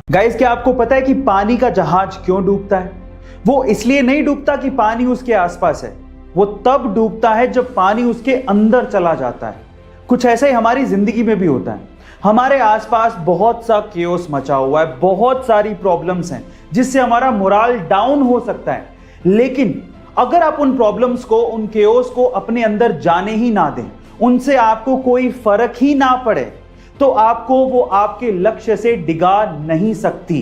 Guys, क्या आपको पता है कि पानी का जहाज क्यों डूबता है? वो इसलिए नहीं डूबता कि पानी उसके आसपास है, वो तब डूबता है जब पानी उसके अंदर चला जाता है। कुछ ऐसा ही हमारी जिंदगी में भी होता है। हमारे आसपास बहुत सा केओस मचा हुआ है, बहुत सारी प्रॉब्लम्स हैं जिससे हमारा मोराल डाउन हो सकता है। लेकिन अगर आप उन प्रॉब्लम्स को, उन केओस को अपने अंदर जाने ही ना दें, उनसे आपको कोई फर्क ही ना पड़े, तो आपको वो आपके लक्ष्य से डिगा नहीं सकती।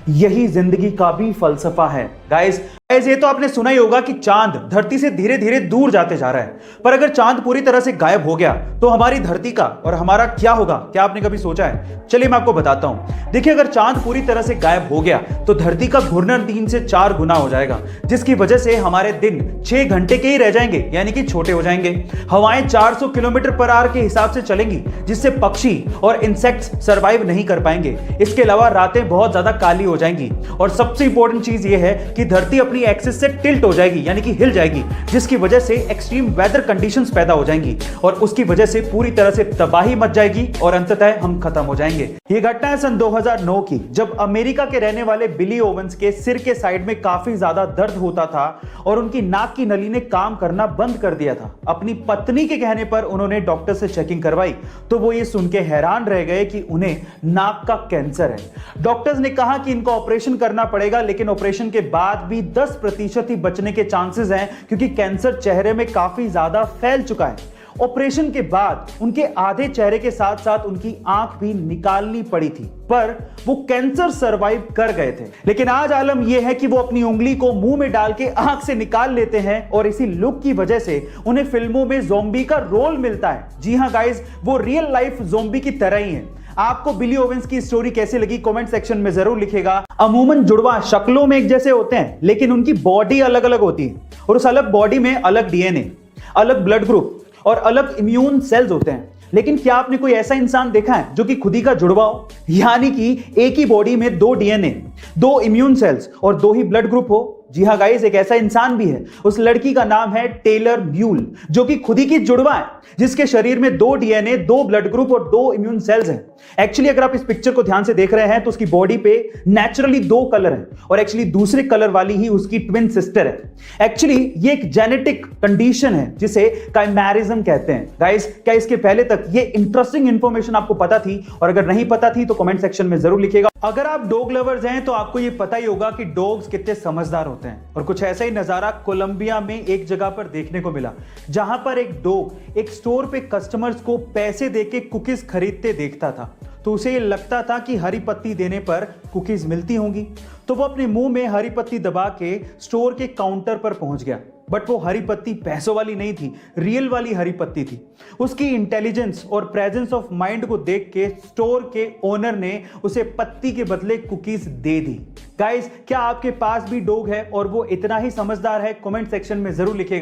यही जिंदगी का भी फलसफा है। गाइस, ये तो आपने सुना ही होगा कि चांद धरती से धीरे धीरे दूर जाते जा रहा है, पर अगर चांद पूरी तरह से गायब हो गया तो हमारी धरती का और हमारा क्या होगा? क्या आपने कभी सोचा है? चलिए मैं आपको बताता हूं। देखिए, अगर चांद पूरी तरह से गायब हो गया तो धरती का घूर्णन 3 से 4 गुना हो जाएगा, जिसकी वजह से हमारे दिन 6 घंटे के ही रह जाएंगे, यानी कि छोटे हो जाएंगे। हवाएं 400 किलोमीटर पर आवर के हिसाब से चलेंगी, जिससे पक्षी और इंसेक्ट्स सर्वाइव नहीं कर पाएंगे। इसके अलावा रातें बहुत ज्यादा काली हो जाएंगी, और सबसे इंपॉर्टेंट चीज यह है कि धरती अपनी एक्सिस से टिल्ट हो जाएगी, यानी कि हिल जाएगी, जिसकी वजह से एक्सट्रीम वेदर कंडीशंस पैदा हो जाएंगी, और उसकी वजह से पूरी तरह से तबाही मच जाएगी और अंततः हम खत्म हो जाएंगे। यह घटना है सन 2009 की, जब अमेरिका के रहने वाले बिली ओवेंस के सिर के साइड में काफी ज्यादा दर्द होता था और उनकी नाक की नली ने काम करना बंद कर दिया था। अपनी पत्नी के कहने पर उन्होंने डॉक्टर से चेकिंग करवाई तो वो ये सुन के हैरान रह गए कि उन्हें नाक का कैंसर है। डॉक्टर्स ने कहा कि इनको ऑपरेशन करना पड़ेगा, लेकिन ऑपरेशन के बाद भी 10% ही बचने के चांसेस हैं, क्योंकि कैंसर चेहरे में काफी ज्यादा फैल चुका है। ऑपरेशन के बाद उनके आधे चेहरे के साथ साथ उनकी आंख भी निकालनी पड़ी थी, पर वो कैंसर सरवाइव कर गए थे। लेकिन आज आलम यह है कि वो अपनी उंगली को मुंह में डाल के आंख से निकाल लेते हैं, और इसी लुक की वजह से उन्हें फिल्मों में ज़ॉम्बी का रोल मिलता है। जी हां गाइस, वो रियल लाइफ ज़ॉम्बी की तरह ही है। आपको बिली ओवेंस की स्टोरी कैसी लगी कमेंट सेक्शन में जरूर लिखिएगा। अमूमन जुड़वा शक्लों में एक जैसे होते हैं, लेकिन उनकी बॉडी अलग अलग होती है, और उस अलग बॉडी में अलग डीएनए, अलग ब्लड ग्रुप और अलग इम्यून सेल्स होते हैं। लेकिन क्या आपने कोई ऐसा इंसान देखा है जो कि खुद ही का जुड़वा हो, यानी कि एक ही बॉडी में 2 डीएनए, 2 इम्यून सेल्स और 2 ही ब्लड ग्रुप हो? जी हाँ गाइस, एक ऐसा इंसान भी है। उस लड़की का नाम है टेलर म्यूल, जो कि खुद ही की जुड़वा है, जिसके शरीर में 2 डीएनए, 2 ब्लड ग्रुप और 2 इम्यून सेल्स हैं। एक्चुअली अगर आप इस पिक्चर को ध्यान से देख रहे हैं तो उसकी बॉडी पे नेचुरली 2 कलर हैं, और एक्चुअली दूसरे कलर वाली ही उसकी ट्विन सिस्टर है। एक्चुअली ये एक जेनेटिक कंडीशन है जिसे काइमेरिज्म कहते हैं। गाइस, क्या इसके पहले तक ये इंटरेस्टिंग इंफॉर्मेशन आपको पता थी? और अगर नहीं पता थी तो कमेंट सेक्शन में जरूर लिखिएगा। अगर आप डॉग लवर्स हैं तो आपको ये पता ही होगा कि डॉग्स कितने समझदार होते हैं, और कुछ ऐसा ही नजारा कोलंबिया में एक जगह पर देखने को मिला, जहां पर एक डॉग एक स्टोर पे कस्टमर्स को पैसे देके कुकीज खरीदते देखता था। तो उसे ये लगता था कि हरी पत्ती देने पर कुकीज मिलती होंगी, तो वो अपने मुंह में हरी पत्ती दबा के स्टोर के काउंटर पर पहुंच गया। बट वो हरी पत्ती पैसों वाली नहीं थी, रियल वाली हरी पत्ती थी। उसकी इंटेलिजेंस और प्रेजेंस ऑफ माइंड को देख के स्टोर के ओनर ने उसे पत्ती के बदले कुकीज दे दी। गाइस, क्या आपके पास भी डॉग है और वो इतना ही समझदार है? कमेंट सेक्शन में जरूर लिखिएगा।